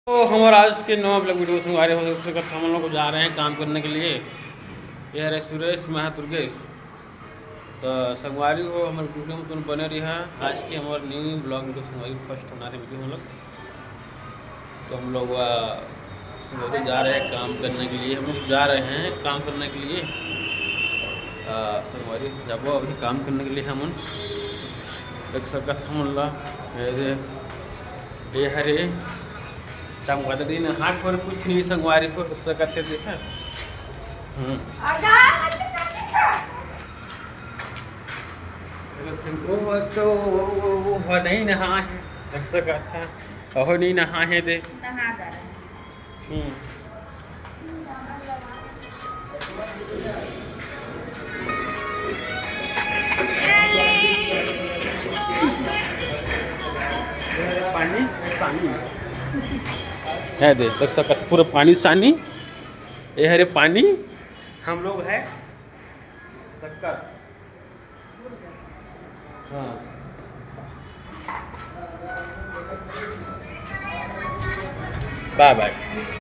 तो हमारे आज के नौ ब्लॉग वीडियो संगवारी हो हम लोग जा रहे हैं काम करने के लिए। यह है सुरेश महादुर्गेश। तो संगवारी हो हमारे वीडियो में तुम बने रही है। आज की हमारे न्यू ब्लॉग वीडियो संगवारी फर्स्ट हमारे वीडियो हम लोग। तो हम लोग संगवारी जा रहे हैं काम करने के लिए। हम लोग जा रहे हैं काम करने के लिए। संगवारी जब अभी काम करने के लिए हम एक सकत हम ये हरे चमकदरी ने हाथ पर कुछ नहीं संगवारी को सकत है देखा। वो नहीं नहा है देख सकत है। अहो नहीं नहा है दे नहा जा रहे हैं। पानी पानी है दे देख सकत पूरा पानी सानी। ये हरे पानी हम लोग है शक्कर। हाँ बाय बाय।